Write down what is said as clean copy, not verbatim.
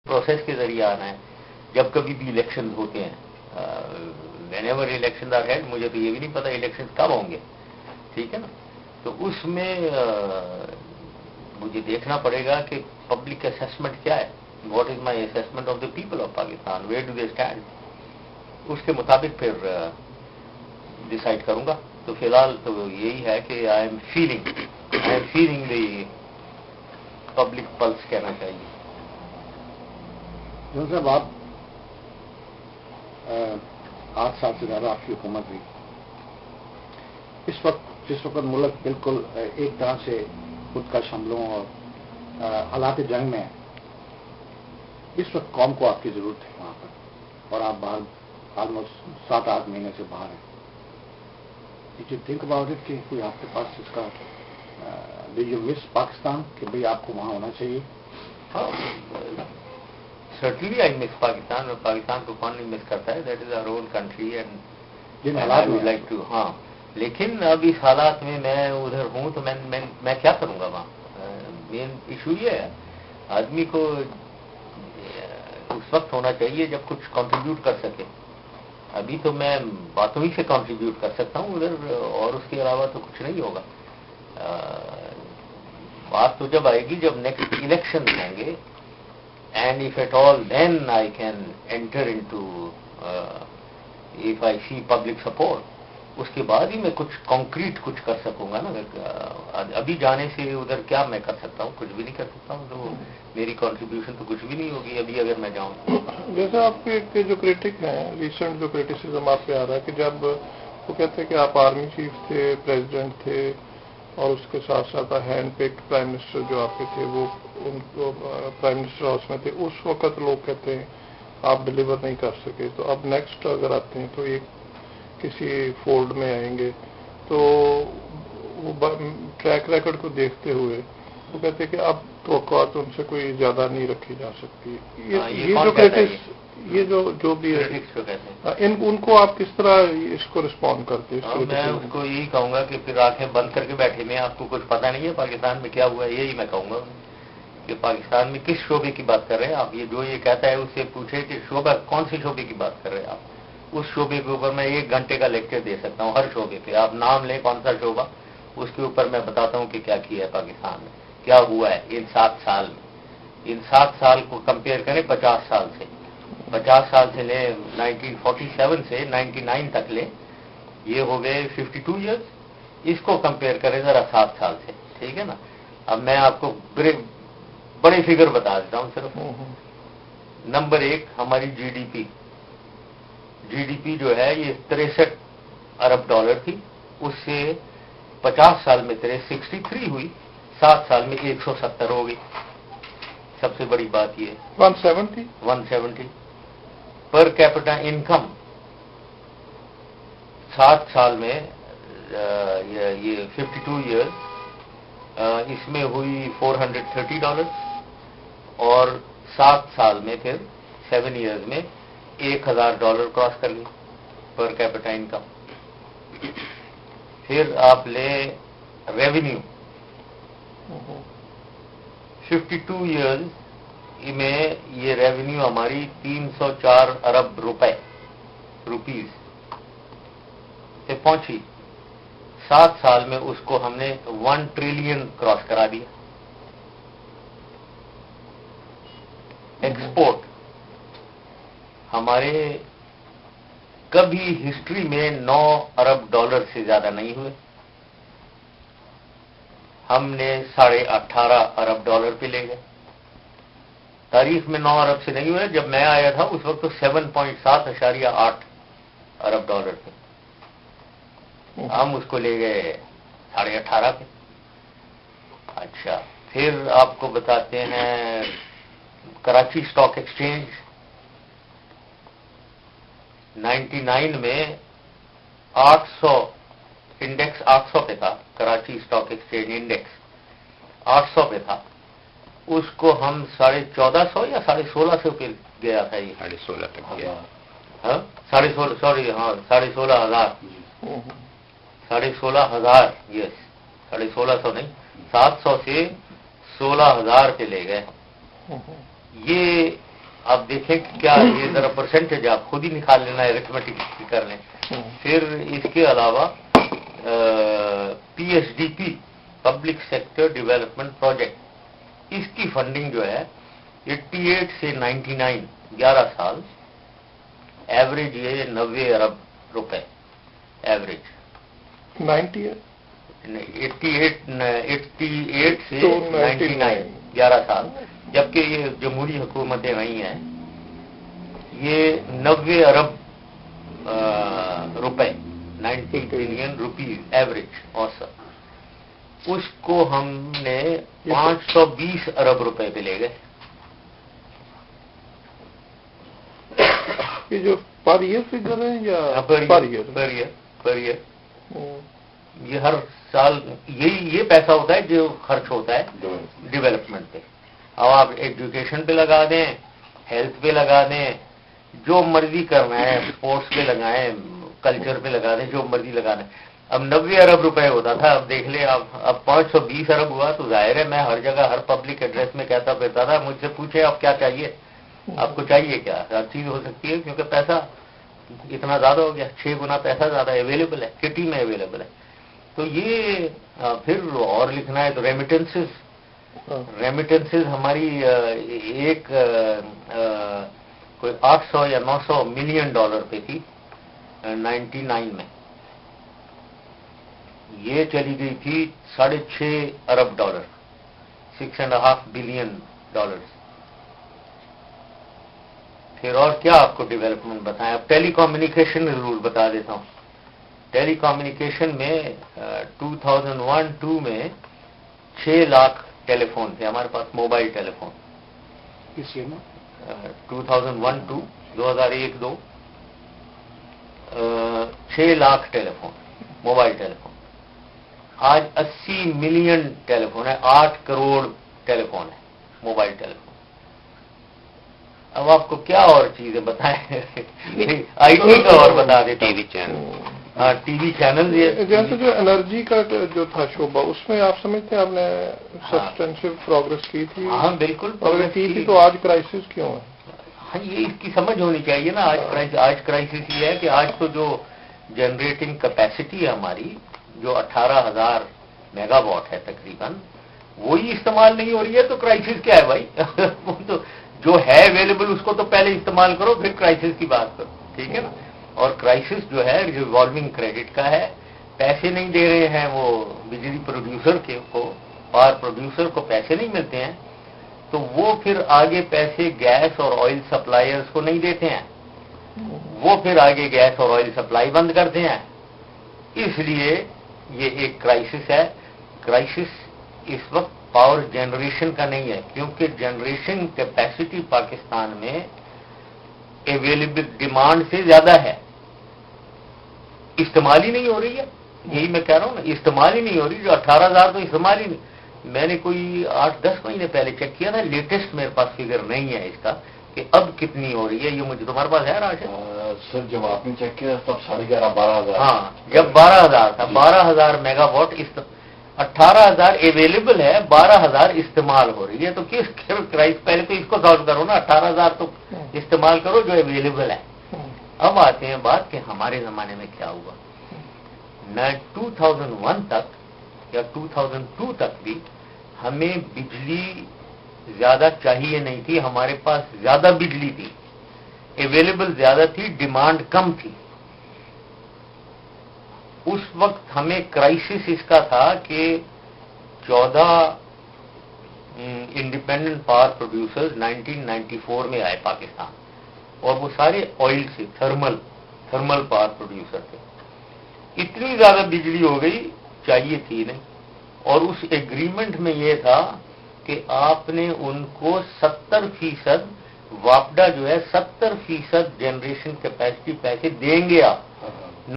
Process کے ذریعے آنا ہے. جب کبھی بھی الیکشن ہوتے ہیں whenever election are held, مجھے تو یہ بھی نہیں پتا الیکشن کب ہوں گے، ٹھیک ہے نا. تو اس میں مجھے دیکھنا پڑے گا کہ پبلک اسیسمنٹ کیا ہے، what is my assessment of the people of Pakistan, where do they stand. اس کے مطابق پھر ڈسائڈ کروں گا. تو فی الحال تو یہی ہے کہ I am feeling the public plus کہنا چاہیے. جن صاحب، آپ 8 سال سے زیادہ آپ کی حکومت ہوئی. اس وقت جس وقت ملک بالکل ایک طرح سے خودکش حملوں اور حالات جنگ میں ہے، اس وقت قوم کو آپ کی ضرورت ہے وہاں پر، اور آپ باہر آلموسٹ 7-8 مہینے سے باہر ہیں. Did you think about it کہ کوئی آپ کے پاس اس کا ڈو یو مس پاکستان کہ بھئی آپ کو وہاں ہونا چاہیے؟ سرٹنلی آئی مس پاکستان، اور پاکستان کو کون نہیں مس کرتا ہے. That is our own country and جن حالات میں لائک ٹو. ہاں، لیکن اب اس حالات میں میں ادھر ہوں تو میں کیا کروں گا وہاں. مین ایشو یہ ہے آدمی کو اس وقت ہونا چاہیے جب کچھ کنٹریبیوٹ کر سکے. ابھی تو میں باتوں ہی سے کنٹریبیوٹ کر سکتا ہوں ادھر، اور اس کے علاوہ تو کچھ نہیں ہوگا. بات تو جب آئے گی جب نیکسٹ الیکشن ہوں گے، and if at all then I can enter into if I see public support. اس کے بعد ہی میں کچھ کانکریٹ کچھ کر سکوں گا نا. ابھی جانے سے ادھر کیا میں کر سکتا ہوں؟ کچھ بھی نہیں کر سکتا ہوں. تو میری کنٹریبیوشن تو کچھ بھی نہیں ہوگی ابھی اگر میں جاؤں. جیسا آپ کے جو کرٹک ہیں، ریسنٹ جو کرٹیسزم آپ پہ آ رہا ہے کہ جب وہ کہتے ہیں کہ آپ آرمی چیف تھے، پریزیڈنٹ تھے، اور اس کے ساتھ ساتھ ہینڈ پک پرائم منسٹر جو آپ کے تھے وہ ان کو پرائم منسٹر ہاؤس میں تھے، اس وقت لوگ کہتے ہیں آپ ڈلیور نہیں کر سکے. تو اب نیکسٹ اگر آتے ہیں تو ایک کسی فولڈ میں آئیں گے، تو وہ ٹریک ریکارڈ کو دیکھتے ہوئے وہ کہتے ہیں کہ اب توقعات ان سے کوئی زیادہ نہیں رکھی جا سکتی. یہ جو بھی ہے ان کو آپ کس طرح اس کو رسپونڈ کرتے ہیں؟ میں اس کو یہی کہوں گا کہ پھر آنکھیں بند کر کے بیٹھے میں، آپ کو کچھ پتہ نہیں ہے پاکستان میں کیا ہوا ہے. یہی میں کہوں گا کہ پاکستان میں کس شعبے کی بات کر رہے ہیں آپ. یہ جو یہ کہتا ہے اس سے پوچھے کہ شعبہ کون سی شعبے کی بات کر رہے ہیں آپ. اس شعبے کے اوپر میں 1 گھنٹے کا لیکچر دے سکتا ہوں. ہر شعبے پہ آپ نام لیں کون سا شعبہ، اس کے اوپر میں بتاتا ہوں کہ کیا کیا ہے پاکستان میں، کیا ہوا ہے ان 7 سال میں. ان 7 سال کو کمپیئر کریں 50 سال سے. 50 سال سے لیں 1947 سے 99 تک لیں، یہ ہو گئے 52 ایئرس. اس کو کمپیئر کریں ذرا 7 سال سے، ٹھیک ہے نا. اب میں آپ کو بڑے فگر بتا دیتا ہوں. صرف نمبر 1 ہماری جی ڈی پی جو ہے یہ 63 ارب ڈالر تھی. اس سے 50 سال میں 63 ہوئی، 7 سال میں 170 ہو گئی. سب سے بڑی بات یہ 170 پر کیپٹا انکم 7 سال میں یہ 52 ایئرس اس میں ہوئی $430، اور 7 سال میں پھر 7 ایئرز میں $1000 کراس کر گئی پر کیپٹا انکم. پھر آپ لیں ریونیو 52 ایئرز میں یہ ریونیو ہماری 304 ارب روپیز سے پہنچی. 7 سال میں اس کو ہم نے 1 ٹریلین کراس کرا دیا. ایکسپورٹ ہمارے کبھی ہسٹری میں 9 ارب ڈالر سے زیادہ نہیں ہوئے. ہم نے 18.5 ارب ڈالر پہ لے گئے. تاریخ میں 9 ارب سے نہیں ہوئے. جب میں آیا تھا اس وقت تو 7.8 ارب ڈالر تھے. ہم اس کو لے گئے 18.5 پہ. اچھا، پھر آپ کو بتاتے ہیں کراچی اسٹاک ایکسچینج 99 میں 800 انڈیکس 800 پہ تھا. کراچی اسٹاک ایکسچینج انڈیکس 800 پہ تھا. اس کو ہم 1450 یا 1650 پہ گیا تھا. یہ 16.5 تک گیا. ہاں 16.5 سوری، ہاں 16,500 16,000 یس 1650 نہیں 700 سے 16,000 پہ لے گئے. یہ آپ دیکھیں کہ کیا یہ ذرا پرسنٹیج آپ خود ہی نکال لینا ارتھمیٹک کر لیں. پھر اس کے علاوہ PSDP public sector development project, اس کی فنڈنگ جو ہے 88 سے 99 11 سال ایوریج یہ 90 ارب روپے ایوریج. 98 سے 99 11 سال, جبکہ یہ جمہوری حکومتیں رہی ہیں. یہ 90 ارب روپے 90 بلین روپیز ایوریج اوسط, اس کو ہم نے 520 ارب روپے پہ لے گئے. یہ جو پر ایئر فگر ہے یا پر ایئر یہ ہر سال یہ پیسہ ہوتا ہے جو خرچ ہوتا ہے ڈیولپمنٹ پہ. اب آپ ایجوکیشن پہ لگا دیں, ہیلتھ پہ لگا دیں, جو مرضی کرنا ہے, اسپورٹس پہ لگائیں, کلچر پہ لگا دیں, جو مرضی لگا دیں. اب 90 ارب روپے ہوتا تھا, اب دیکھ لیں اب 520 ارب ہوا. تو ظاہر ہے میں ہر جگہ ہر پبلک ایڈریس میں کہتا پھرتا تھا, مجھ سے پوچھے اب کیا چاہیے, آپ کو چاہیے کیا, ہر چیز ہو سکتی ہے کیونکہ پیسہ اتنا زیادہ ہو گیا, 6 گنا پیسہ زیادہ اویلیبل ہے, کٹی میں اویلیبل ہے. تو یہ پھر اور لکھنا ہے تو ریمیٹنسز ہماری ایک کوئی 800 یا 900 ملین ڈالر پہ تھی 99 میں. یہ چلی گئی تھی 6.5 ارب ڈالر, 6.5 بلین ڈالر. پھر اور کیا آپ کو ڈیولپمنٹ بتائیں. اب ٹیلی کمیونیکیشن ضرور بتا دیتا ہوں. ٹیلی کمیونیکیشن میں 2001-2 میں 6 لاکھ ٹیلی فون تھے ہمارے پاس, موبائل ٹیلی فون. کس ایئر میں؟ 2001-2 2001-2 6 لاکھ ٹیلی فون, موبائل ٹیلی فون. آج 80 ملین ٹیلی فون ہے, 8 کروڑ ٹیلی فون ہے, موبائل ٹیلی فون. اب آپ کو کیا اور چیزیں بتائیں, آئی ٹی کا اور بتا دیتے. ٹی وی چینل, ہاں ٹی وی چینل. جیسے جو انرجی کا جو تھا شعبہ, اس میں آپ سمجھتے ہیں آپ نے سبسٹینشیل پروگرس کی تھی؟ ہاں بالکل کی تھی. تو آج کرائسس کیوں ہے؟ ہاں یہ اس کی سمجھ ہونی چاہیے نا. آج کرائسس یہ ہے کہ آج تو جو جنریٹنگ کیپیسٹی ہے ہماری, جو 18,000 میگا واٹ ہے تقریباً, وہی استعمال نہیں ہو رہی ہے. تو کرائسس کیا ہے بھائی؟ تو جو ہے اویلیبل اس کو تو پہلے استعمال کرو, پھر کرائسس کی بات کرو, ٹھیک ہے نا. اور کرائسس جو ہے ریوالونگ کریڈٹ کا ہے. پیسے نہیں دے رہے ہیں وہ بجلی پروڈیوسر کو, پاور پروڈیوسر کو پیسے نہیں ملتے ہیں, تو وہ پھر آگے پیسے گیس اور آئل سپلائرز کو نہیں دیتے ہیں, وہ پھر آگے گیس اور آئل سپلائی بند کرتے ہیں. اس لیے یہ ایک کرائسس ہے. کرائسس اس وقت پاور جنریشن کا نہیں ہے, کیونکہ جنریشن کیپیسٹی پاکستان میں اویلیبل ڈیمانڈ سے زیادہ ہے, استعمال ہی نہیں ہو رہی ہے. یہی میں کہہ رہا ہوں نا, استعمال ہی نہیں ہو رہی. جو 18,000 تو استعمال ہی نہیں. میں نے کوئی 8-10 مہینے پہلے چیک کیا تھا, لیٹسٹ میرے پاس فگر نہیں ہے اس کا کہ اب کتنی ہو رہی ہے. یہ مجھے تمہارے پاس ہے راشد؟ سر جب آپ نے چیک کیا تب 11,500-12,000. ہاں جب 12,000 تھا, 12,000 میگا واٹ 18,000 اویلیبل ہے, 12,000 استعمال ہو رہی ہے. تو کس کرائس, پہلے تو اس کو سالو کرو نا. 18,000 تو استعمال کرو جو اویلیبل ہے. اب آتے ہیں بات کہ ہمارے زمانے میں کیا ہوا. نہ 2001 تک یا 2002 تک بھی ہمیں بجلی زیادہ چاہیے نہیں تھی. ہمارے پاس زیادہ بجلی تھی, اویلیبل زیادہ تھی, ڈیمانڈ کم تھی. اس وقت ہمیں کرائسس اس کا تھا کہ 14 انڈیپینڈنٹ پاور پروڈیوسرز 1994 میں آئے پاکستان, اور وہ سارے آئل سے تھرمل پاور پروڈیوسر تھے. اتنی زیادہ بجلی ہو گئی, چاہیے تھی نہیں. اور اس ایگریمنٹ میں یہ تھا کہ آپ نے ان کو 70% واپڈا جو ہے 70% جنریشن کیپیسٹی پیسے دیں گے آپ.